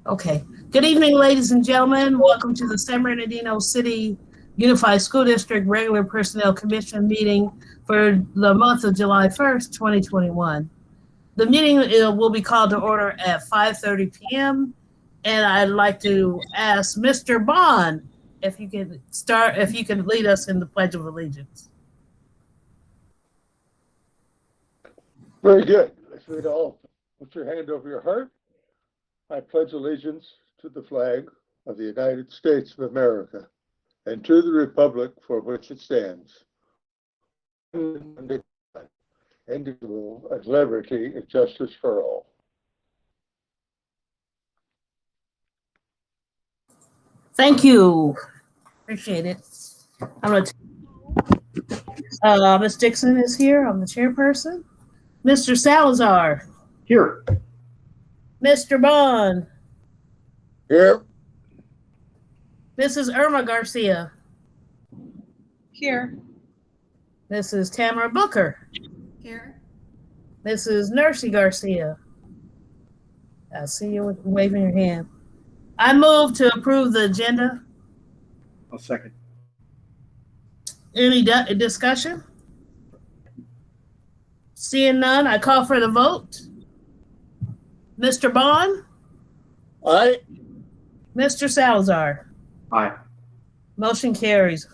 Okay. Good evening, ladies and gentlemen. Welcome to the San Bernardino City Unified School District Regular Personnel Commission meeting for the month of July 1st, 2021. The meeting will be called to order at 5:30 p.m. And I'd like to ask Mr. Bond if you could lead us in the Pledge of Allegiance. Very good. Let's read all. Put your hand over your heart. I pledge allegiance to the flag of the United States of America and to the republic for which it stands, indivisible, and liberty and justice for all. Thank you. Appreciate it. I'm gonna Ms. Dixon is here. I'm the chairperson. Mr. Salazar. Here. Mr. Bond. Here. Mrs. Irma Garcia. Here. Mrs. Tamara Booker. Here. Mrs. Nursey Garcia. I see you waving your hand. I move to approve the agenda. I'll second. Any discussion? Seeing none, I call for the vote. Mr. Bond? Aye. Mr. Salazar? Aye. Motion carries.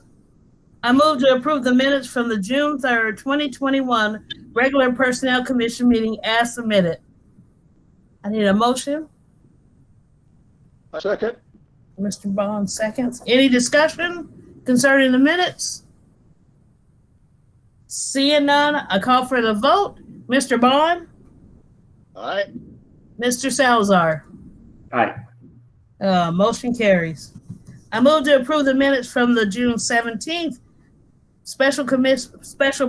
I move to approve the minutes from the June 3rd, 2021 regular Personnel Commission meeting as submitted. I need a motion. A second. Mr. Bond seconds. Any discussion concerning the minutes? Seeing none, I call for the vote. Mr. Bond? Aye. Mr. Salazar? Aye. Motion carries. I move to approve the minutes from the June 17th Special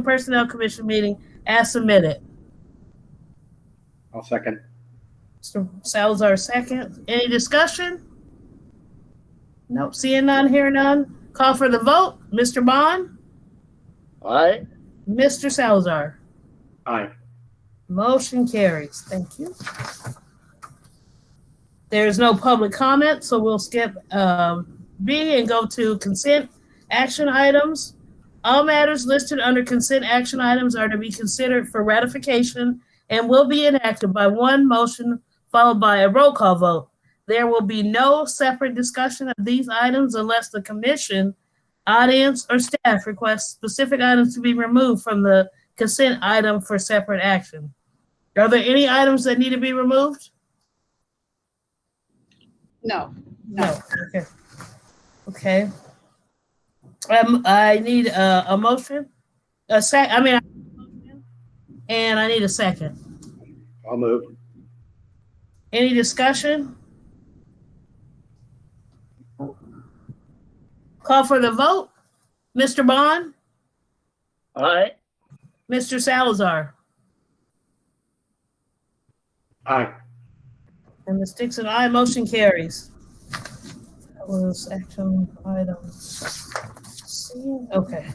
Personnel Commission meeting as submitted. I'll second. Mr. Salazar second. Any discussion? Nope. Seeing none, hearing none. Call for the vote. Mr. Bond? Aye. Mr. Salazar? Aye. Motion carries. Thank you. There's no public comment, so we'll skip B and go to consent action items. All matters listed under consent action items are to be considered for ratification and will be enacted by one motion followed by a roll call vote. There will be no separate discussion of these items unless the commission, audience, or staff requests specific items to be removed from the consent item for separate action. Are there any items that need to be removed? No. Okay. Okay. I need a motion. And I need a second. I'll move. Any discussion? Call for the vote. Mr. Bond? Aye. Mr. Salazar? Aye. And Ms. Dixon, aye. Motion carries. That was action item C. Okay.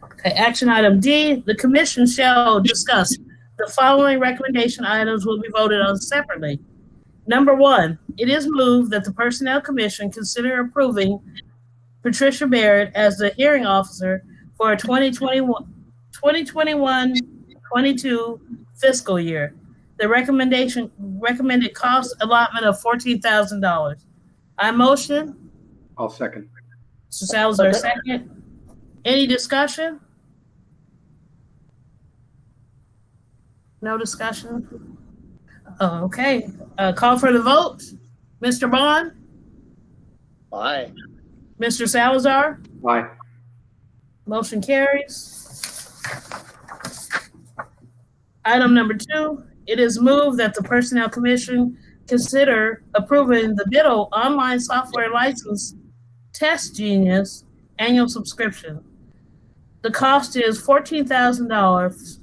Okay, action item D, the commission shall discuss the following recommendation items will be voted on separately. Number one, it is moved that the Personnel Commission consider approving Patricia Barrett as the hearing officer for a 2021-22 fiscal year. The recommended cost allotment of $14,000. I motion. I'll second. Mr. Salazar second. Any discussion? No discussion? Oh, okay. Call for the vote. Mr. Bond? Aye. Mr. Salazar? Aye. Motion carries. Item number 2, it is moved that the Personnel Commission consider approving the BIDO online software license Test Genius annual subscription. The cost is $14,000,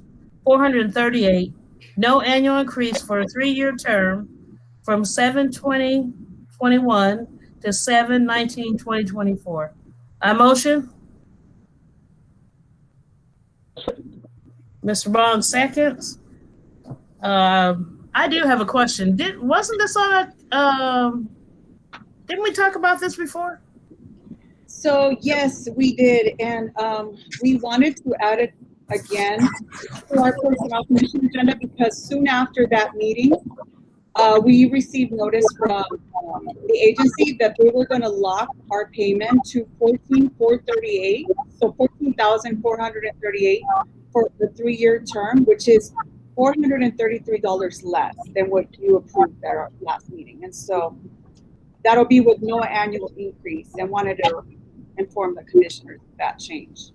$438, no annual increase for a 3-year term from 7/20/21 to 7/19/2024. I motion. Mr. Bond seconds. I do have a question. Wasn't this on Didn't we talk about this before? So yes, we did, and we wanted to add it again to our personnel commission agenda because soon after that meeting, we received notice from the agency that they were going to lock our payment to $14,438, so $14,438 for the 3-year term, which is $433 less than what you approved at our last meeting, and so that'll be with no annual increase, and wanted to inform the commissioners of that change.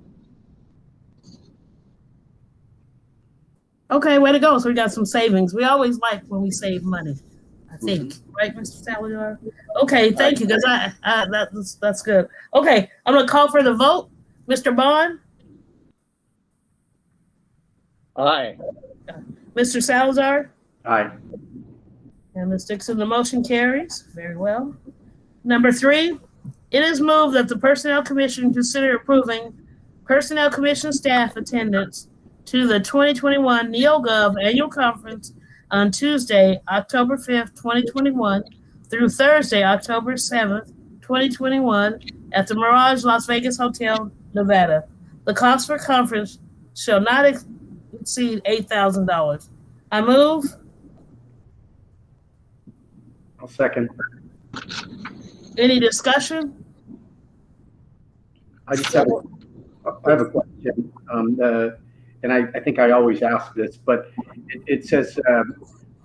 Okay, way to go. So we got some savings. We always like when we save money, I think. Right, Mr. Salazar? Okay, thank you, because that's good. Okay, I'm going to call for the vote. Mr. Bond? Aye. Mr. Salazar? Aye. And Ms. Dixon, the motion carries. Very well. Number 3, it is moved that the Personnel Commission consider approving Personnel Commission staff attendance to the 2021 Neogov Annual Conference on Tuesday, October 5th, 2021 through Thursday, October 7th, 2021 at the Mirage Las Vegas Hotel, Nevada. The cost for conference shall not exceed $8,000. I move. I'll second. Any discussion? I have a question. And I think I always ask this, but it says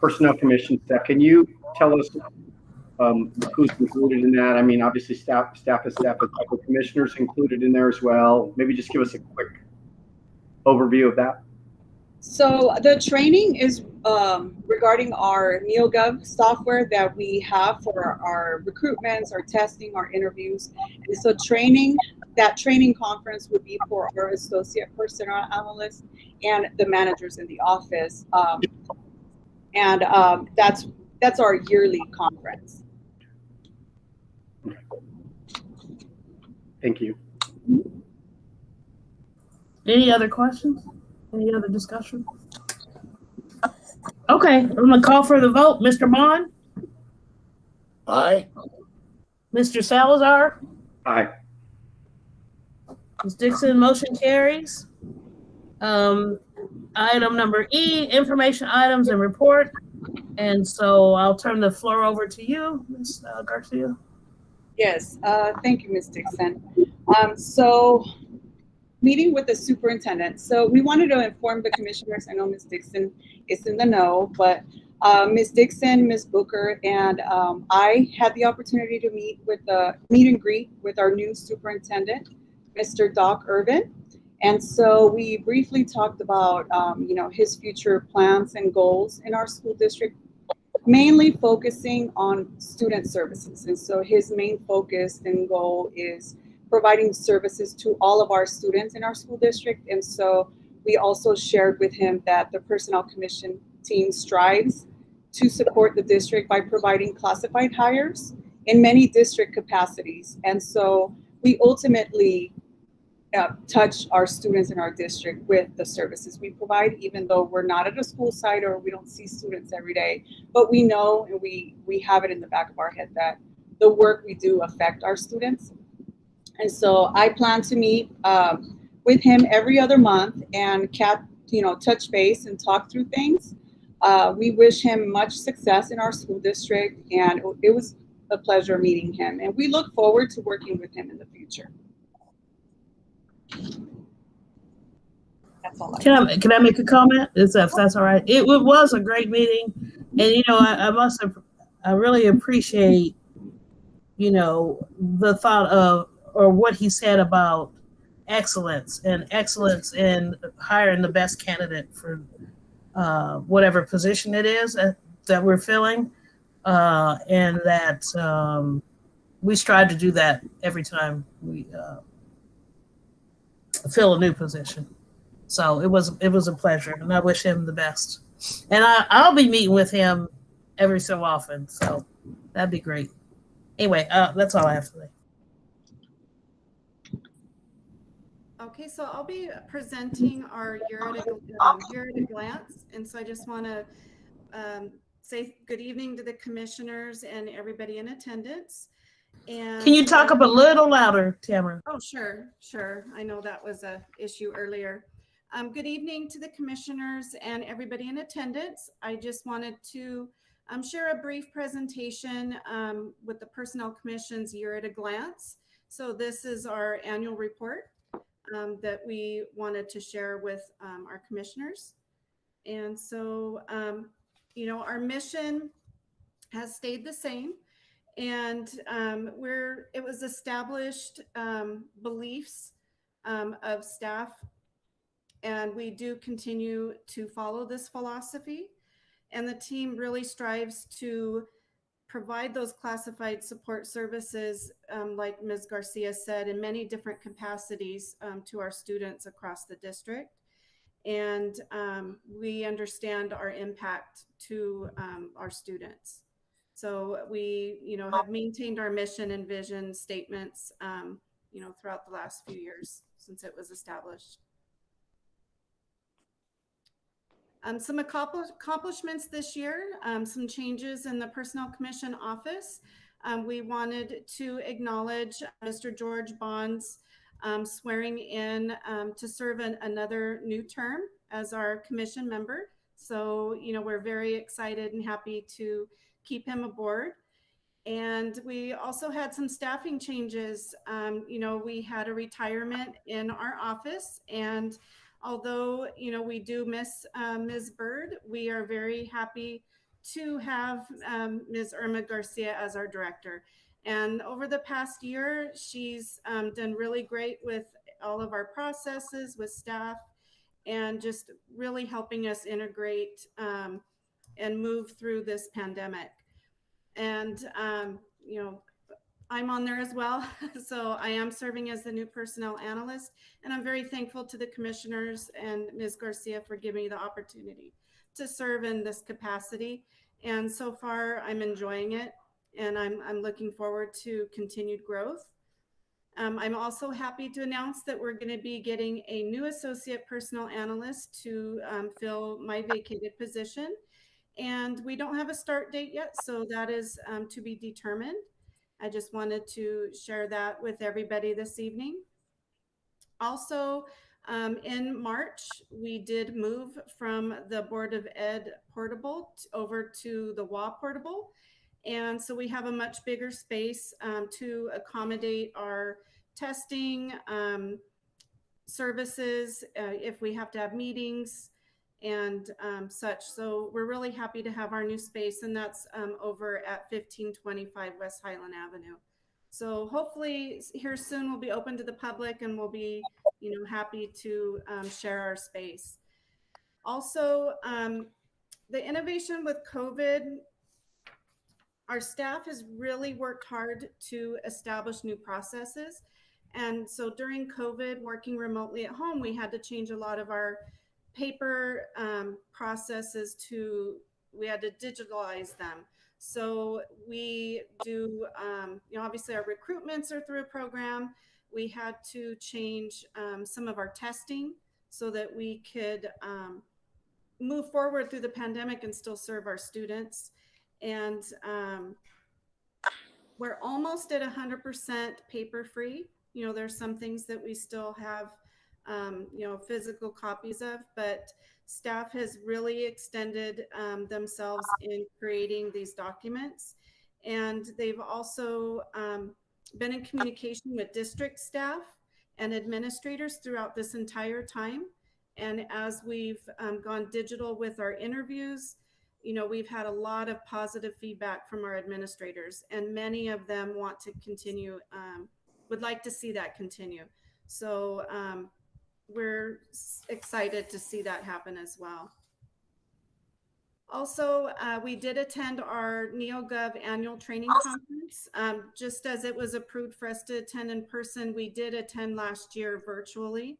Personnel Commission staff. Can you tell us who's included in that? I mean, obviously staff is staff, but commissioners included in there as well. Maybe just give us a quick overview of that. So the training is regarding our Neogov software that we have for our recruitments, our testing, our interviews. And so that training conference would be for our associate personnel analysts and the managers in the office. That's our yearly conference. Thank you. Any other questions? Any other discussion? Okay, I'm going to call for the vote. Mr. Bond? Aye. Mr. Salazar? Aye. Ms. Dixon, motion carries. Item number E, information items and report. And so I'll turn the floor over to you, Ms. Garcia. Yes, thank you, Ms. Dixon. So meeting with the superintendent. So we wanted to inform the commissioners. I know Ms. Dixon is in the know, but Ms. Dixon, Ms. Booker, and I had the opportunity to meet and greet with our new superintendent, Mr. Doc Irvin. And so we briefly talked about, his future plans and goals in our school district, mainly focusing on student services. And so his main focus and goal is providing services to all of our students in our school district. And so we also shared with him that the Personnel Commission team strives to support the district by providing classified hires in many district capacities. And so we ultimately touch our students in our district with the services we provide, even though we're not at a school site or we don't see students every day. But we know, and we have it in the back of our head, that the work we do affect our students. And so I plan to meet with him every other month and touch base and talk through things. We wish him much success in our school district, and it was a pleasure meeting him. And we look forward to working with him in the future. That's all. Can I make a comment? If that's all right. It was a great meeting, and I really appreciate the thought of, or what he said about excellence in hiring the best candidate for whatever position it is that we're filling, and that we strive to do that every time we fill a new position. So it was a pleasure, and I wish him the best. And I'll be meeting with him every so often, so that'd be great. Anyway, that's all I have to say. Okay, so I'll be presenting our year at a glance, and so I just want to say good evening to the commissioners and everybody in attendance. And Can you talk up a little louder, Tamara? Oh, sure, sure. I know that was a issue earlier. Good evening to the commissioners and everybody in attendance. I just wanted to share a brief presentation with the Personnel Commission's Year at a Glance. So this is our annual report that we wanted to share with our commissioners. And so, you know, our mission has stayed the same. And it was established beliefs of staff, and we do continue to follow this philosophy. And the team really strives to provide those classified support services, like Ms. Garcia said, in many different capacities to our students across the district. And we understand our impact to our students. So we, you know, have maintained our mission and vision statements, you know, throughout the last few years since it was established. Some accomplishments this year, some changes in the Personnel Commission office. We wanted to acknowledge Mr. George Bond's swearing in to serve another new term as our commission member. So, you know, we're very excited and happy to keep him aboard. And we also had some staffing changes. You know, we had a retirement in our office, and although, you know, we do miss Ms. Bird, we are very happy to have Ms. Irma Garcia as our director. And over the past year, she's done really great with all of our processes with staff and just really helping us integrate and move through this pandemic. And, you know, I'm on there as well. So I am serving as the new personnel analyst, and I'm very thankful to the commissioners and Ms. Garcia for giving me the opportunity to serve in this capacity. And so far I'm enjoying it, and I'm looking forward to continued growth. I'm also happy to announce that we're going to be getting a new associate personnel analyst to fill my vacated position. And we don't have a start date yet, so that is to be determined. I just wanted to share that with everybody this evening. Also, in March, we did move from the Board of Ed portable over to the WA portable. And so we have a much bigger space to accommodate our testing services if we have to have meetings and such. So we're really happy to have our new space, and that's over at 1525 West Highland Avenue. So hopefully here soon we'll be open to the public, and we'll be, you know, happy to share our space. Also, the innovation with COVID, our staff has really worked hard to establish new processes. And so during COVID, working remotely at home, we had to change a lot of our paper processes we had to digitalize them. So we do, you know, obviously our recruitments are through a program. We had to change some of our testing so that we could move forward through the pandemic and still serve our students. And we're almost at 100% paper free. You know, there's some things that we still have you know, physical copies of, but staff has really extended themselves in creating these documents. And they've also been in communication with district staff and administrators throughout this entire time. And as we've gone digital with our interviews, you know, we've had a lot of positive feedback from our administrators, and many of them want to continue, would like to see that continue. So we're excited to see that happen as well. Also, we did attend our Neogov annual training conference. Just as it was approved for us to attend in person, we did attend last year virtually.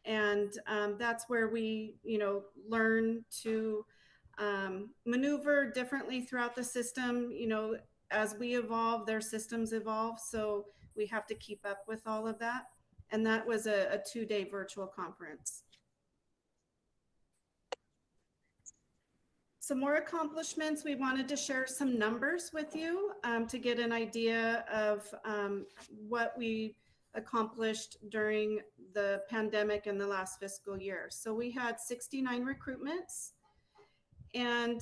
And that's where we, you know, learn to maneuver differently throughout the system. You know, as we evolve, their systems evolve. So we have to keep up with all of that. And that was a 2-day virtual conference. Some more accomplishments. We wanted to share some numbers with you to get an idea of what we accomplished during the pandemic in the last fiscal year. So we had 69 recruitments, and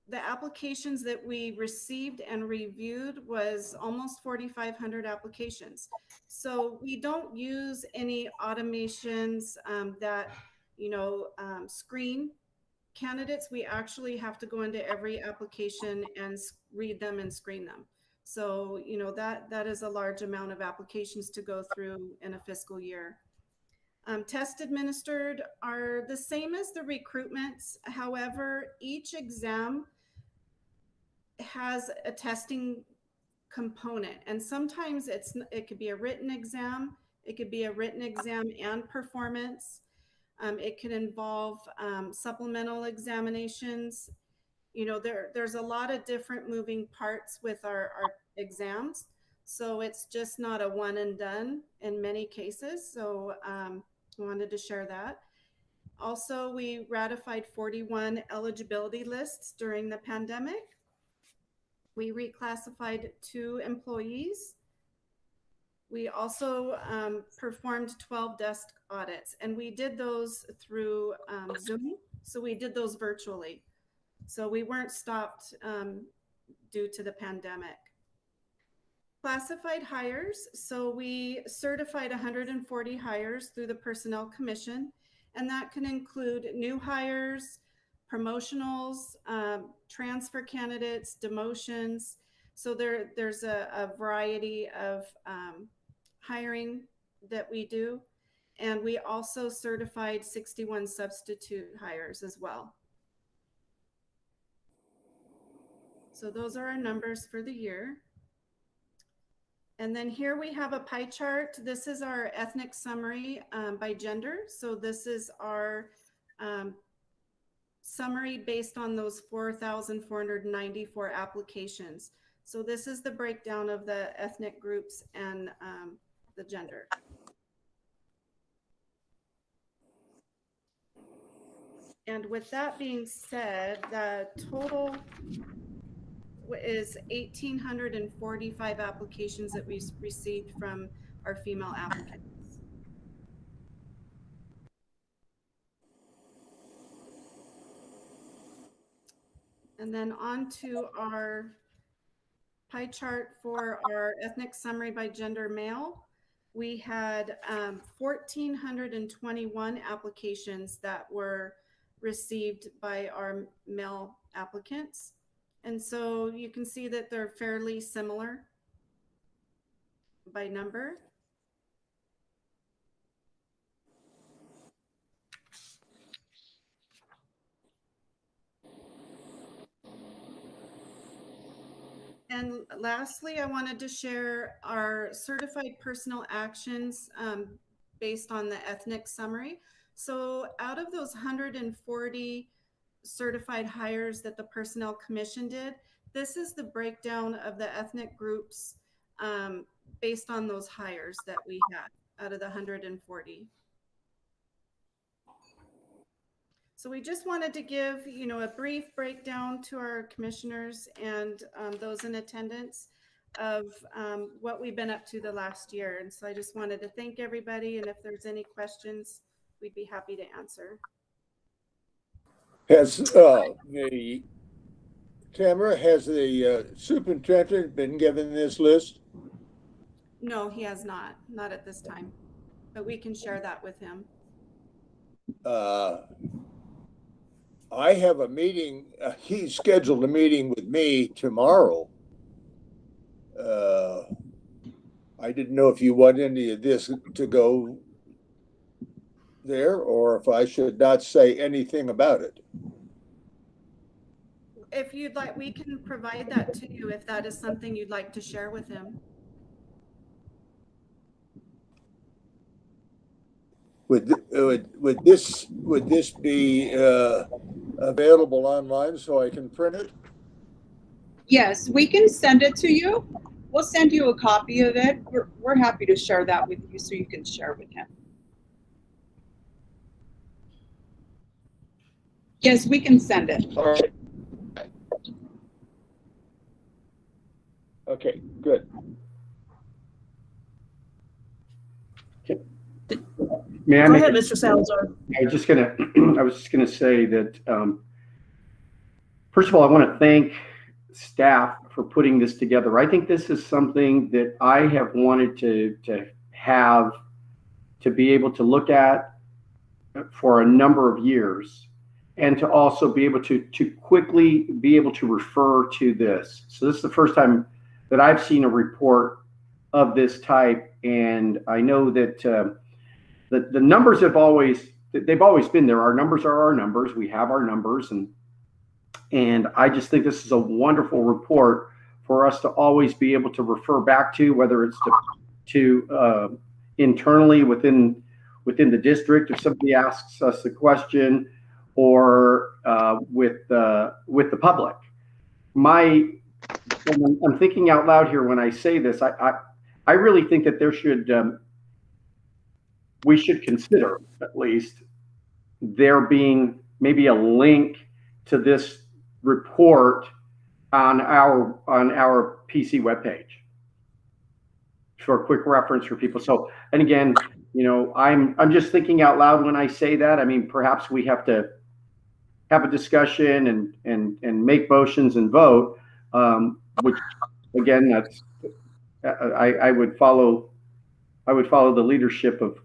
the applications that we received and reviewed was almost 4,500 applications. So we don't use any automations that, screen candidates. We actually have to go into every application and read them and screen them. So, that is a large amount of applications to go through in a fiscal year. Test administered are the same as the recruitments. However, each exam has a testing component, and sometimes it could be a written exam. It could be a written exam and performance. It could involve supplemental examinations. There's a lot of different moving parts with our exams. So it's just not a one and done in many cases. So I wanted to share that. Also, we ratified 41 eligibility lists during the pandemic. We reclassified 2 employees. We also performed 12 desk audits, and we did those through Zoom. So we did those virtually. So we weren't stopped due to the pandemic. Classified hires. So we certified 140 hires through the Personnel Commission, and that can include new hires, promotionals, transfer candidates, demotions. So there's a variety of hiring that we do. And we also certified 61 substitute hires as well. So those are our numbers for the year. And then here we have a pie chart. This is our ethnic summary by gender. So this is our summary based on those 4,494 applications. So this is the breakdown of the ethnic groups and the gender. And with that being said, the total is 1,845 applications that we received from our female applicants. And then on to our pie chart for our ethnic summary by gender male. We had 1,421 applications that were received by our male applicants. And so you can see that they're fairly similar by number. And lastly, I wanted to share our certified personnel actions based on the ethnic summary. So out of those 140 certified hires that the Personnel Commission did, this is the breakdown of the ethnic groups based on those hires that we had out of the 140. So we just wanted to give, a brief breakdown to our commissioners and those in attendance of what we've been up to the last year. And so I just wanted to thank everybody. And if there's any questions, we'd be happy to answer. Has Tamara, has the superintendent been given this list? No, he has not at this time, but we can share that with him. I have a meeting, he's scheduled a meeting with me tomorrow. I didn't know if you want any of this to go there or if I should not say anything about it. If you'd like, we can provide that to you if that is something you'd like to share with him. Would this be available online so I can print it? Yes, we can send it to you. We'll send you a copy of it. We're happy to share that with you so you can share with him. Yes, we can send it. All right. Okay, good. May I Go make ahead, a- Mr. Salazar. I was just gonna say that, first of all, I want to thank staff for putting this together. I think this is something that I have wanted to have, to be able to look at for a number of years, and to also be able to quickly be able to refer to this. So this is the first time that I've seen a report of this type, and I know that the numbers they've always been there. Our numbers are our numbers. We have our numbers, and I just think this is a wonderful report for us to always be able to refer back to, whether it's to internally within the district, if somebody asks us a question, or with the public. I'm thinking out loud here when I say this. I really think that we should consider, at least, there being maybe a link to this report on our PC webpage for a quick reference for people. So, and again, I'm just thinking out loud when I say that. I mean, perhaps we have to have a discussion and make motions and vote, which again, that's I would follow the leadership of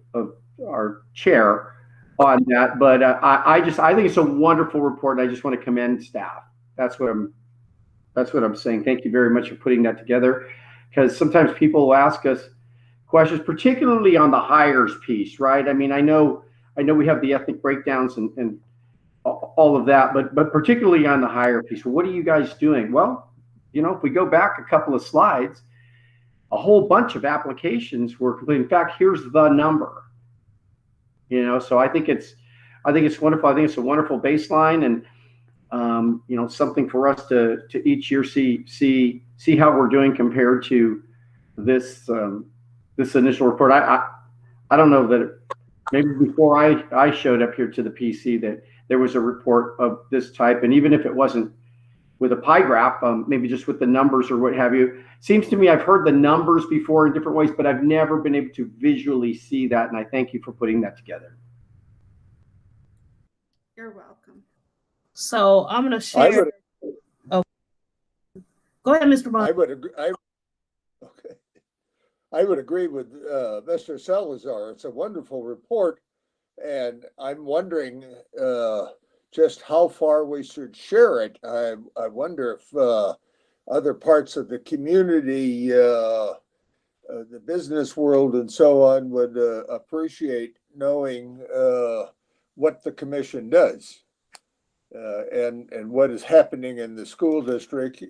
our chair on that. But I think it's a wonderful report, and I just want to commend staff. That's what I'm saying. Thank you very much for putting that together, because sometimes people will ask us questions, particularly on the hires piece, right? I mean, I know we have the ethnic breakdowns and all of that, but particularly on the hire piece. What are you guys doing? Well, if we go back a couple of slides, a whole bunch of applications were completed. In fact, here's the number. So I think it's wonderful. I think it's a wonderful baseline, and something for us to each year see how we're doing compared to this initial report. I don't know that maybe before I showed up here to the PC that there was a report of this type, and even if it wasn't with a pie graph, maybe just with the numbers or what have you. Seems to me I've heard the numbers before in different ways, but I've never been able to visually see that, and I thank you for putting that together. You're welcome. So I'm going to share. Oh, go ahead, Mr. Bond. I would agree with Mr. Salazar. It's a wonderful report, and I'm wondering just how far we should share it. I wonder if other parts of the community, the business world and so on would appreciate knowing what the commission does and what is happening in the school district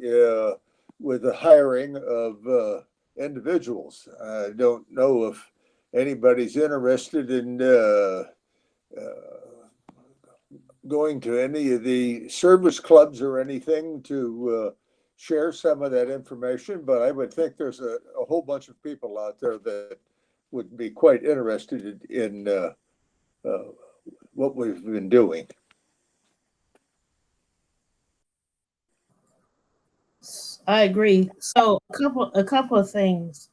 with the hiring of individuals. I don't know if anybody's interested in going to any of the service clubs or anything to share some of that information, but I would think there's a whole bunch of people out there that would be quite interested in what we've been doing. I agree. So a couple of things.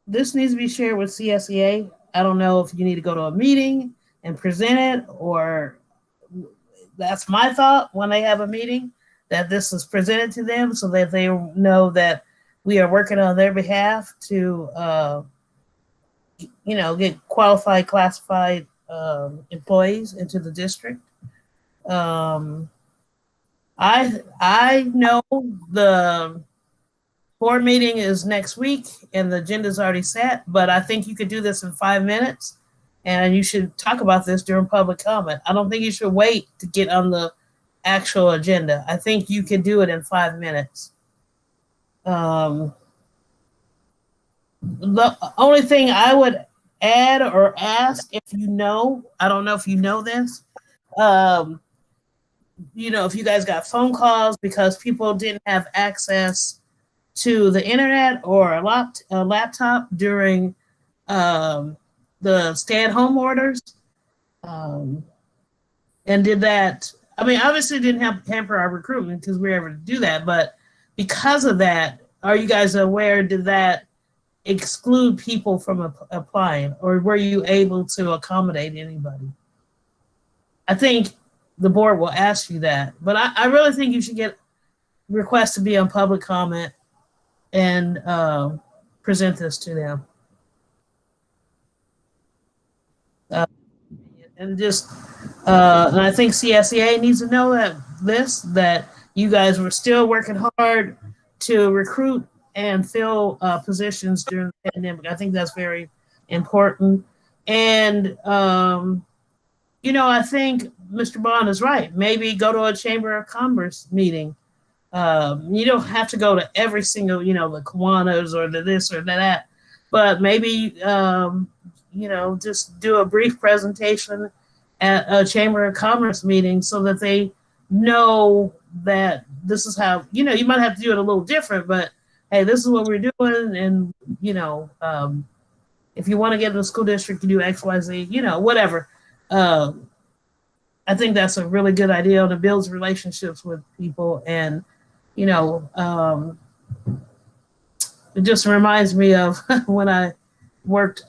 This needs to be shared with CSEA. I don't know if you need to go to a meeting and present it, or that's my thought when they have a meeting, that this is presented to them so that they know that we are working on their behalf to, get qualified, classified employees into the district. I know the board meeting is next week and the agenda's already set, but I think you could do this in 5 minutes, and you should talk about this during public comment. I don't think you should wait to get on the actual agenda. I think you could do it in 5 minutes. The only thing I would add or ask, I don't know if you know this, if you guys got phone calls because people didn't have access to the internet or a laptop during the stay-at-home orders. And did that, I mean, obviously didn't have hamper our recruitment because we were able to do that, but because of that, are you guys aware, did that exclude people from applying, or were you able to accommodate anybody? I think the board will ask you that, but I really think you should get requests to be on public comment and present this to them. And just, and I think CSEA needs to know that you guys were still working hard to recruit and fill positions during the pandemic. I think that's very important. And, I think Mr. Bond is right. Maybe go to a Chamber of Commerce meeting. You don't have to go to every single, the Kiwanis or the this or that, but maybe, just do a brief presentation at a Chamber of Commerce meeting so that they know that this is how, you might have to do it a little different, but hey, this is what we're doing. And, if you want to get in the school district, you do X, Y, Z, whatever. I think that's a really good idea, and it builds relationships with people. And, it just reminds me of when I worked,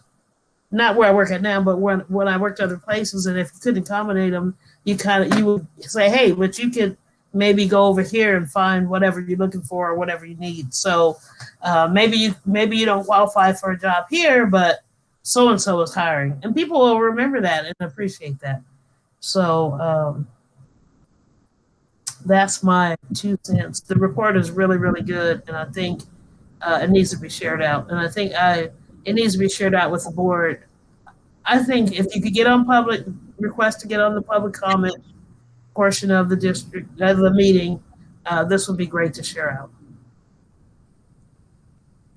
not where I work at now, but when I worked other places, and if you couldn't accommodate them, you would say, hey, but you could maybe go over here and find whatever you're looking for or whatever you need. So maybe you don't qualify for a job here, but so-and-so is hiring. And people will remember that and appreciate that. So that's my 2 cents. The report is really, really good, and I think it needs to be shared out. And I think it needs to be shared out with the board. I think if you could get on request to get on the public comment portion of the district, of the meeting, this would be great to share out.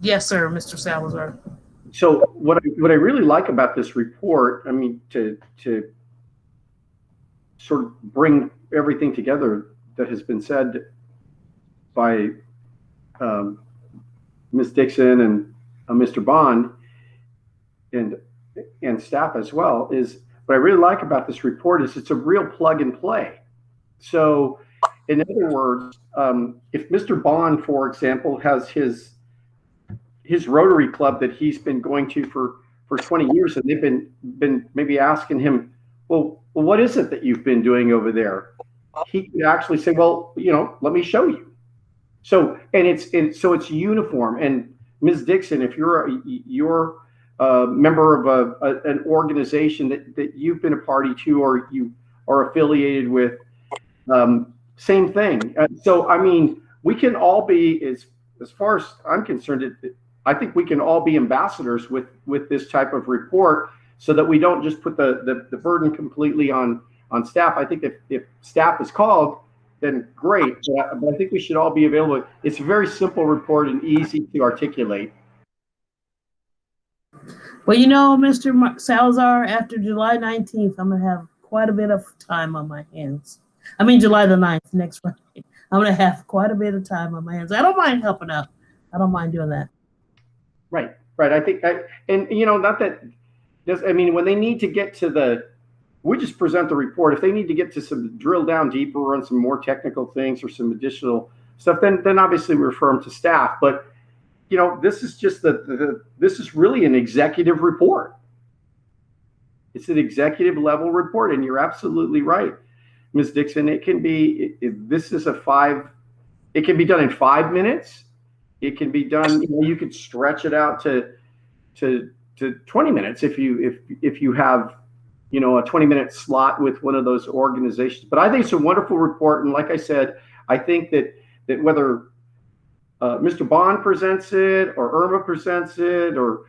Yes, sir, Mr. Salazar. So what I really like about this report, I mean, to sort of bring everything together that has been said by Ms. Dixon and Mr. Bond and staff as well, is what I really like about this report is it's a real plug and play. So in other words, if Mr. Bond, for example, has his Rotary Club that he's been going to for 20 years, and they've been maybe asking him, well, what is it that you've been doing over there? He could actually say, well, let me show you. So it's uniform. And Ms. Dixon, if you're a member of an organization that you've been a party to or you are affiliated with, same thing. So I mean, we can all be, as far as I'm concerned, I think we can all be ambassadors with this type of report, so that we don't just put the burden completely on staff. I think if staff is called, then great. But I think we should all be available. It's a very simple report and easy to articulate. Well, Mr. Salazar, after July 19th, I'm going to have quite a bit of time on my hands. I mean, July the 9th, next Friday. I'm going to have quite a bit of time on my hands. I don't mind helping out. I don't mind doing that. Right. I think, not that, I mean, when they need to get to we just present the report. If they need to get to some drill down deeper on some more technical things or some additional stuff, then obviously we refer them to staff. But, this is just this is really an executive report. It's an executive level report, and you're absolutely right, Ms. Dixon. It can be, it can be done in 5 minutes. It can be done, you could stretch it out to 20 minutes if you have, a 20-minute slot with one of those organizations. But I think it's a wonderful report. And like I said, I think that whether Mr. Bond presents it or Irma presents it or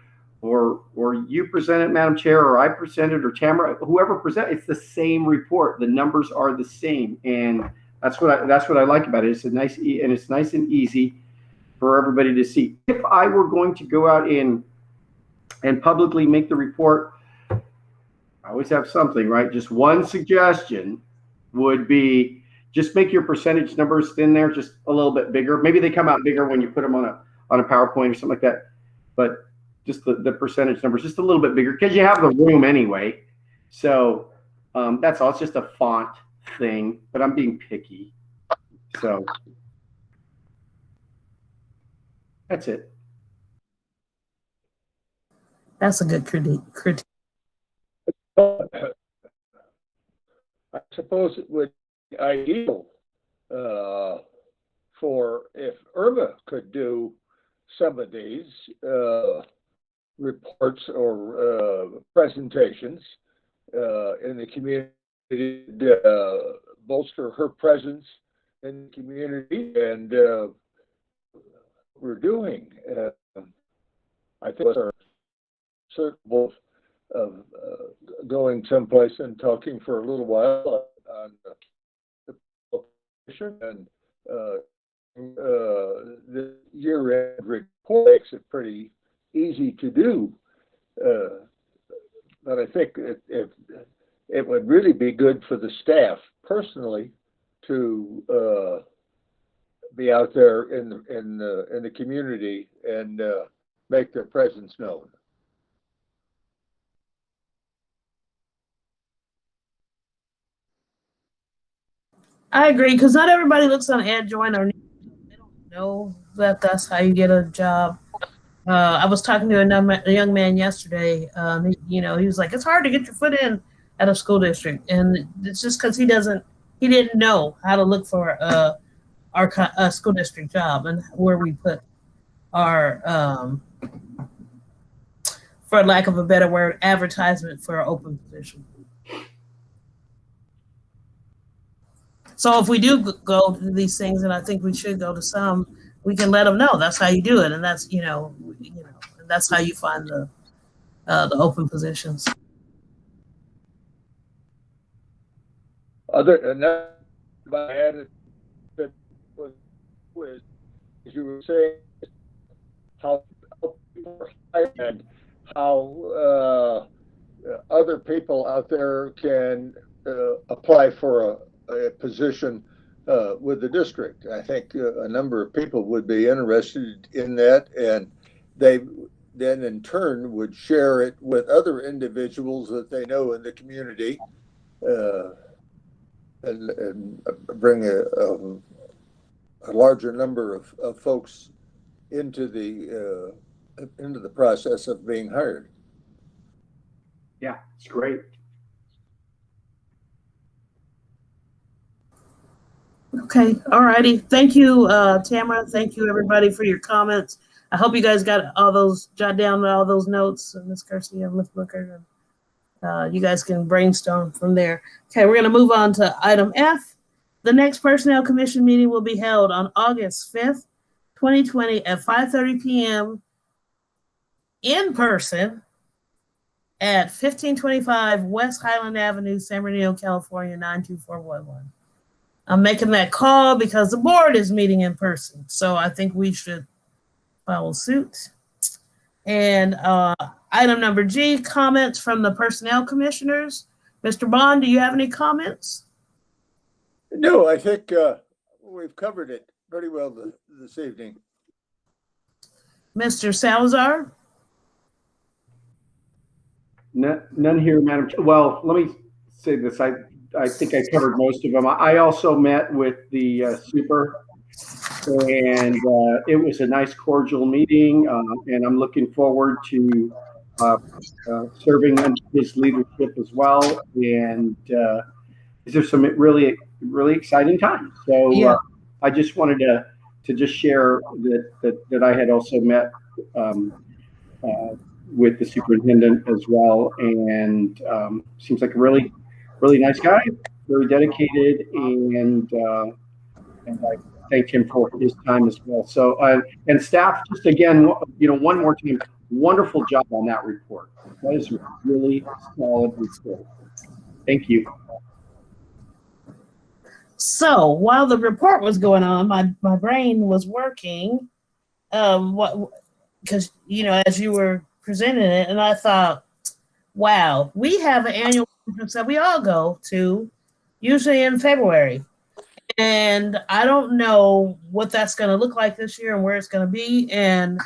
you present it, Madam Chair, or I present it, or Tamara, whoever presents, it's the same report. The numbers are the same. And that's what I like about it. It's nice and easy for everybody to see. If I were going to go out and publicly make the report, I always have something, right? Just one suggestion would be just make your percentage numbers in there just a little bit bigger. Maybe they come out bigger when you put them on a PowerPoint or something like that. But just the percentage numbers just a little bit bigger, because you have the room anyway. So That's all. It's just a font thing, but I'm being picky. So that's it. That's a good critique. I suppose it would be ideal for if Irma could do some of these reports or presentations in the community, bolster her presence in the community, and we're doing. I think are certain of going someplace and talking for a little while on the position, and the year-end report makes it pretty easy to do. But I think it would really be good for the staff personally to be out there in the community and make their presence known. I agree, because not everybody looks on AdJoin or they don't know that that's how you get a job. I was talking to a young man yesterday. He was like, it's hard to get your foot in at a school district, and it's just because he didn't know how to look for our school district job and where we put our, for lack of a better word, advertisement for our open position. So if we do go to these things, and I think we should go to some, we can let them know that's how you do it, and that's that's how you find the open positions. Other than that, I added that was as you were saying, how people are hired and how other people out there can apply for a position with the district. I think a number of people would be interested in that, and they then in turn would share it with other individuals that they know in the community, and bring a larger number of folks into the process of being hired. Yeah, it's great. Okay, all righty. Thank you, Tamara. Thank you, everybody, for your comments. I hope you guys got jot down all those notes, Ms. Kersey and Ms. Booker. You guys can brainstorm from there. Okay, we're going to move on to item F. The next Personnel Commission meeting will be held on August 5th, 2020 at 5:30 p.m. in person at 1525 West Highland Avenue, San Bernardino, California, 92411. I'm making that call because the board is meeting in person, so I think we should follow suit. And item number G, comments from the personnel commissioners. Mr. Bond, do you have any comments? No, I think we've covered it pretty well this evening. Mr. Salazar? None here, Madam Chair. Well, let me say this. I think I covered most of them. I also met with the super, and it was a nice, cordial meeting, and I'm looking forward to serving under his leadership as well. And there's some really exciting times. So yeah. I just wanted to just share that I had also met with the superintendent as well, and seems like a really nice guy, very dedicated, and I thank him for his time as well. So, and staff, just again, one more time, wonderful job on that report. That is a really solid report. Thank you. So while the report was going on, my brain was working, because as you were presenting it, and I thought, wow, we have an annual conference that we all go to, usually in February. And I don't know what that's going to look like this year and where it's going to be. And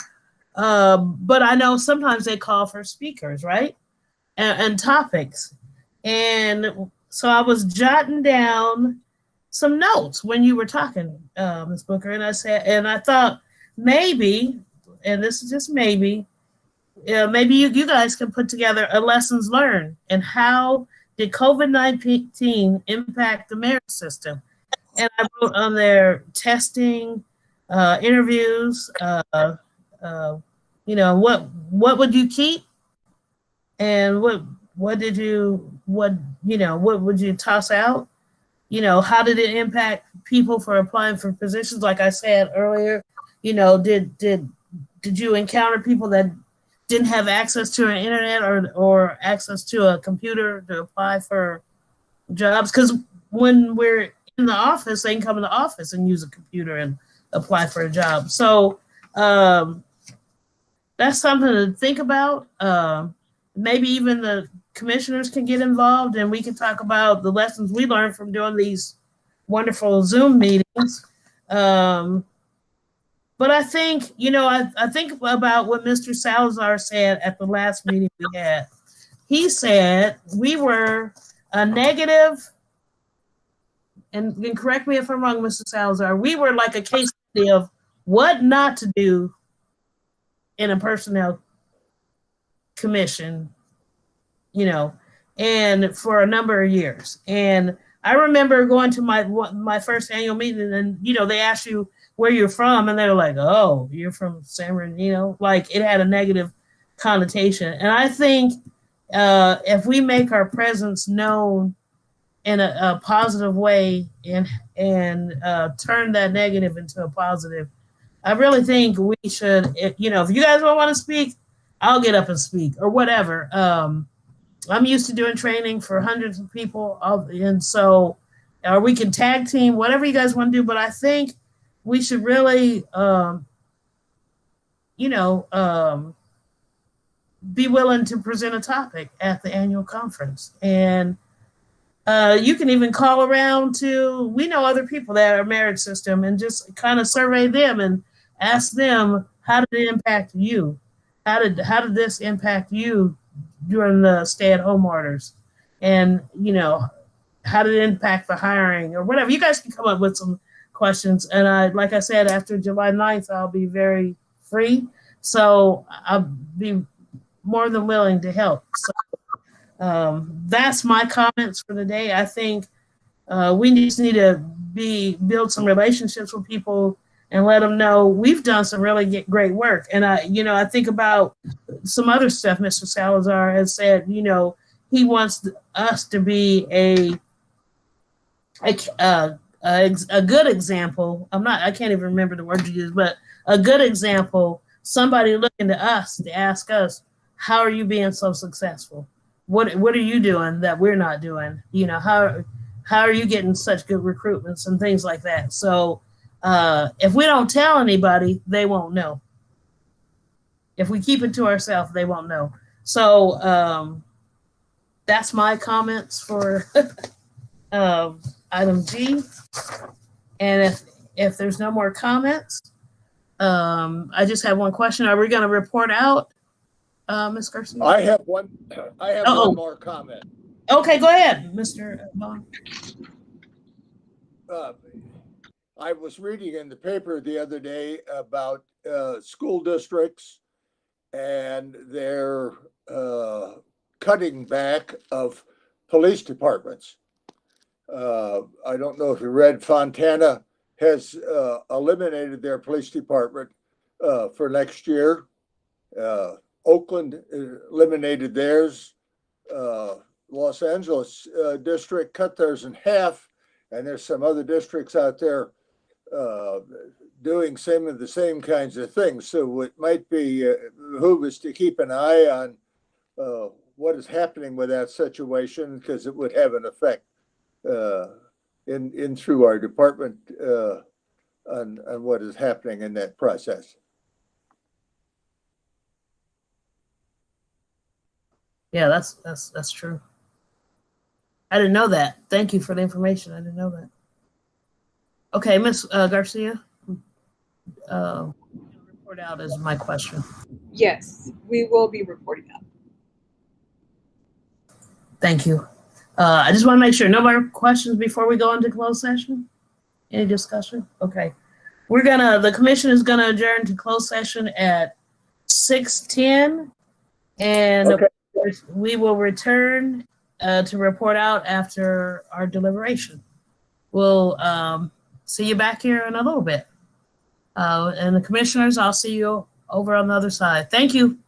but I know sometimes they call for speakers, right? And topics. And so I was jotting down some notes when you were talking, Ms. Booker, and I thought maybe, and this is just maybe, maybe you guys can put together a lessons learned and how did COVID-19 impact the merit system? And I wrote on there testing, interviews, what would you keep, and what would you toss out? How did it impact people for applying for positions? Like I said earlier, did you encounter people that didn't have access to an internet or access to a computer to apply for jobs? Because when we're in the office, they can come in the office and use a computer and apply for a job. So that's something to think about. Maybe even the commissioners can get involved and we can talk about the lessons we learned from doing these wonderful Zoom meetings. But I think, I think about what Mr. Salazar said at the last meeting we had. He said we were a negative, and correct me if I'm wrong, Mr. Salazar, we were like a case study of what not to do in a personnel commission, and for a number of years. And I remember going to my first annual meeting, and they asked you where you're from, and they're like, "Oh, you're from San Bernardino." Like it had a negative connotation. And I think if we make our presence known in a positive way and turn that negative into a positive, I really think we should. If you guys don't want to speak, I'll get up and speak or whatever. I'm used to doing training for hundreds of people, and so, or we can tag team, whatever you guys want to do. But I think we should really, be willing to present a topic at the annual conference. And you can even call around we know other people that are merit system and just kind of survey them and ask them, how did it impact you? How did this impact you during the stay-at-home orders? And, how did it impact the hiring or whatever? You guys can come up with some questions. And like I said, after July 9th, I'll be very free. So I'll be more than willing to help. So that's my comments for the day. I think we just need to build some relationships with people and let them know we've done some really great work. And I think about some other stuff Mr. Salazar has said. He wants us to be a good example. I can't even remember the word you used, but a good example. Somebody looking to us to ask us, how are you being so successful? What are you doing that we're not doing? How are you getting such good recruitments and things like that? So if we don't tell anybody, they won't know. If we keep it to ourselves, they won't know. So that's my comments for item G. And if there's no more comments, I just have one question. Are we going to report out, Ms. Garcia? I have one more comment. Okay, go ahead, Mr. Bond. I was reading in the paper the other day about school districts and their cutting back of police departments. I don't know if you read, Fontana has eliminated their police department for next year. Oakland eliminated theirs. Los Angeles district cut theirs in half, and there's some other districts out there doing some of the same kinds of things. So it might be behoove us to keep an eye on what is happening with that situation, because it would have an effect in through our department on what is happening in that process. Yeah, that's true. I didn't know that. Thank you for the information. I didn't know that. Okay, Ms. Garcia, report out is my question. Yes, we will be reporting out. Thank you. I just want to make sure no more questions before we go into closed session. Any discussion? Okay. The commission is gonna adjourn to closed session at 6:10, and Okay. we will return to report out after our deliberation. We'll see you back here in a little bit. And the commissioners, I'll see you over on the other side. Thank you.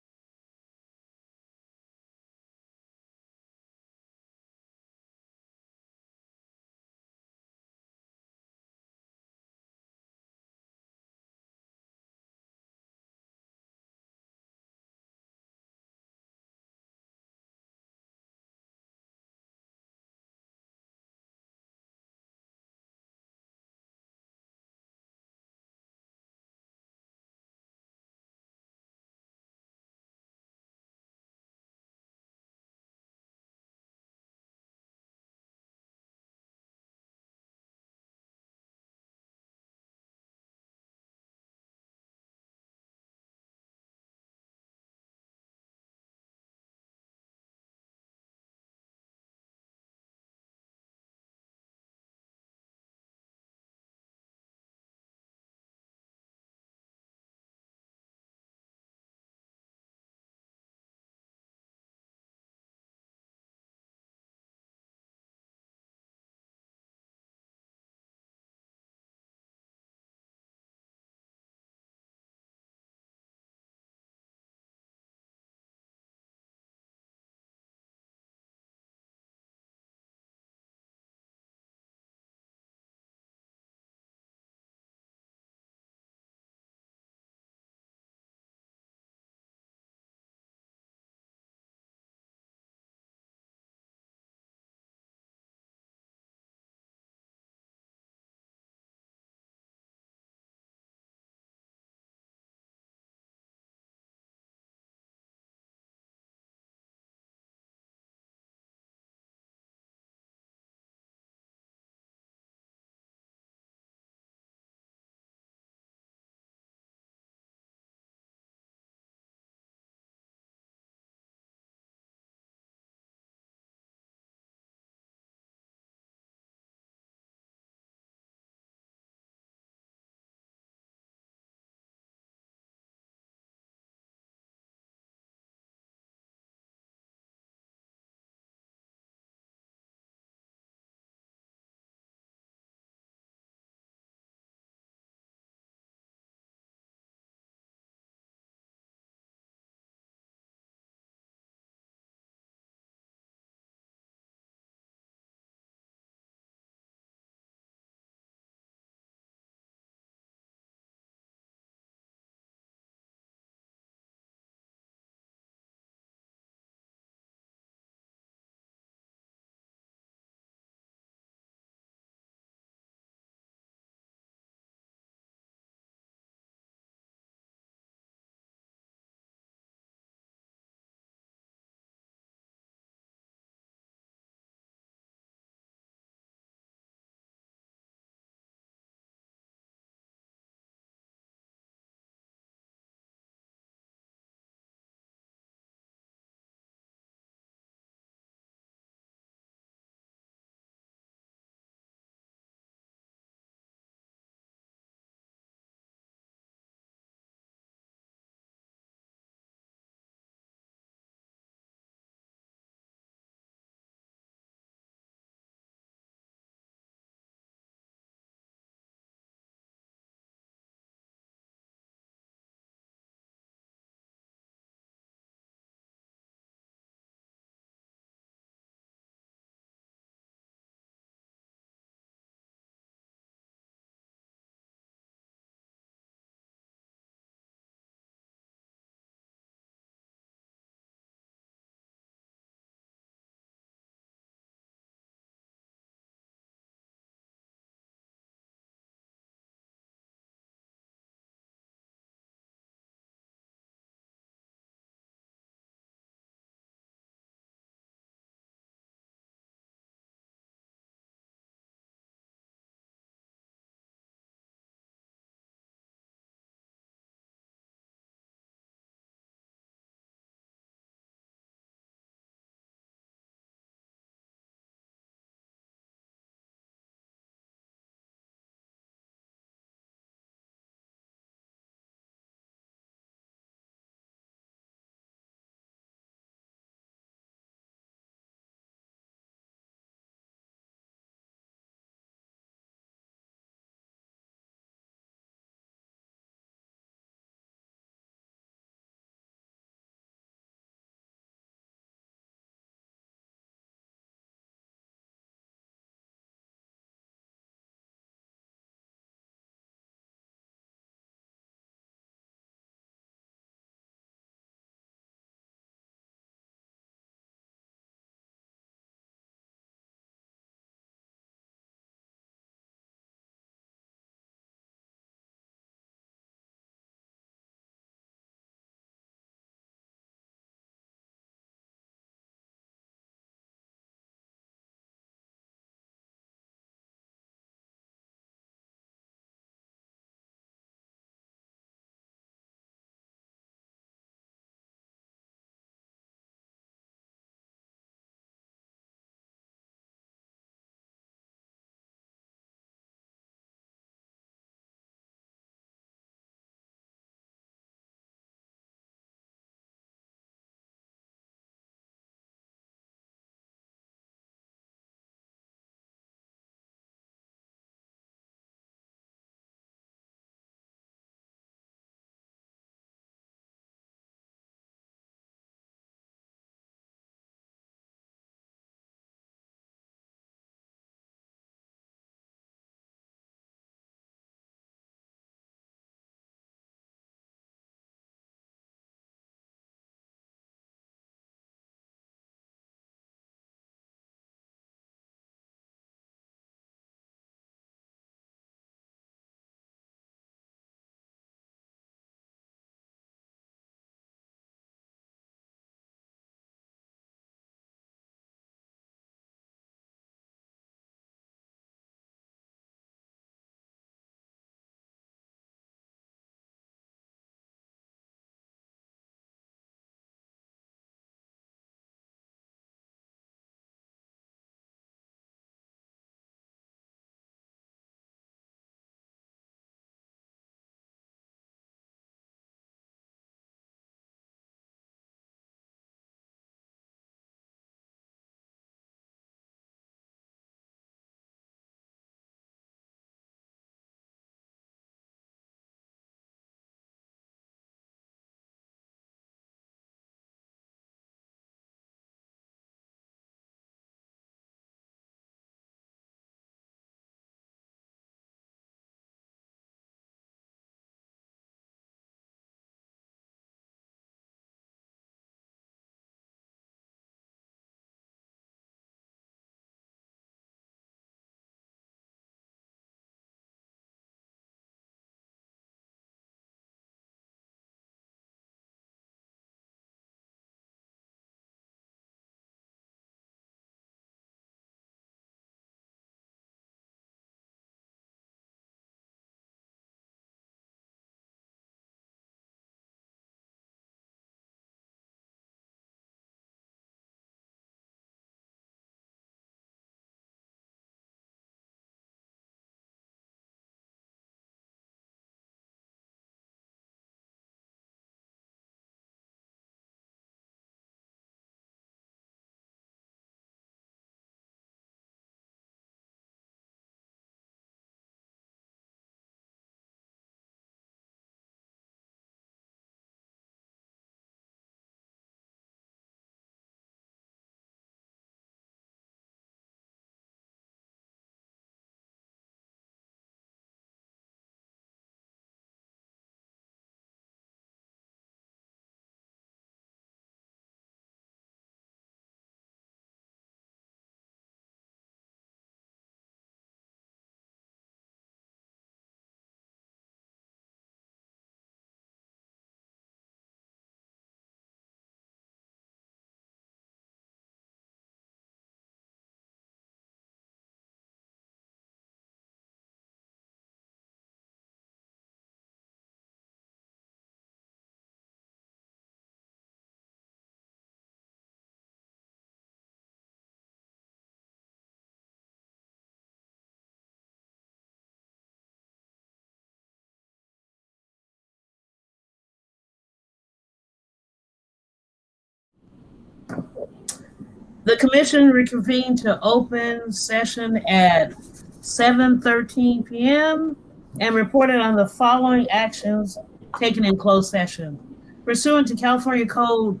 The commission reconvened to open session at 7:13 p.m. and reported on the following actions taken in closed session. Pursuant to California Government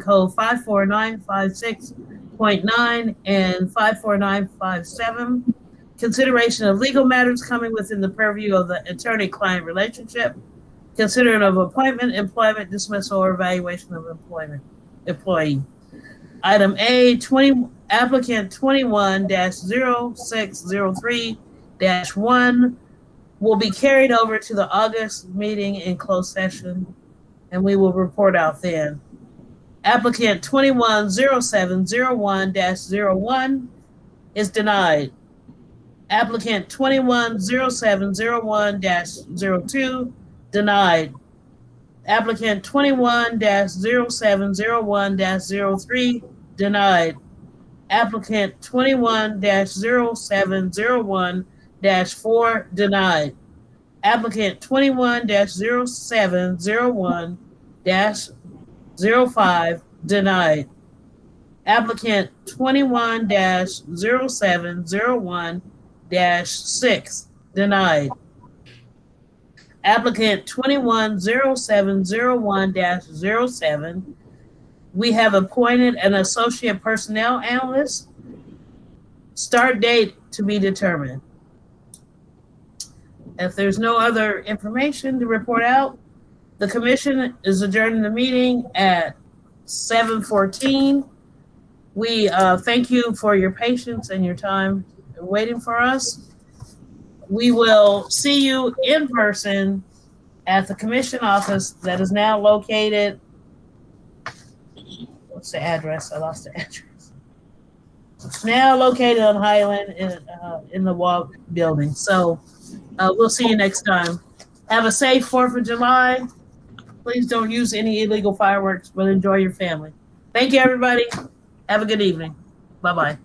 Code 54956.9 and 54957, consideration of legal matters coming within the purview of the attorney-client relationship, considering of appointment, employment, dismissal, or evaluation of employee. Item A, applicant 21-0603-1 will be carried over to the August meeting in closed session, and we will report out then. Applicant 21-0701-01 is denied. Applicant 21-0701-02 denied. Applicant 21-0701-03 denied. Applicant 21-0701-4 denied. Applicant 21-0701-05 denied. Applicant 21-0701-6 denied. Applicant 21-0701-07, we have appointed an associate personnel analyst. Start date to be determined. If there's no other information to report out, the commission is adjourning the meeting at 7:14. We thank you for your patience and your time waiting for us. We will see you in person at the commission office that is now located. What's the address? I lost the address. It's now located on Highland in the Walk building. So we'll see you next time. Have a safe 4th of July. Please don't use any illegal fireworks, but enjoy your family. Thank you, everybody. Have a good evening. Bye-bye.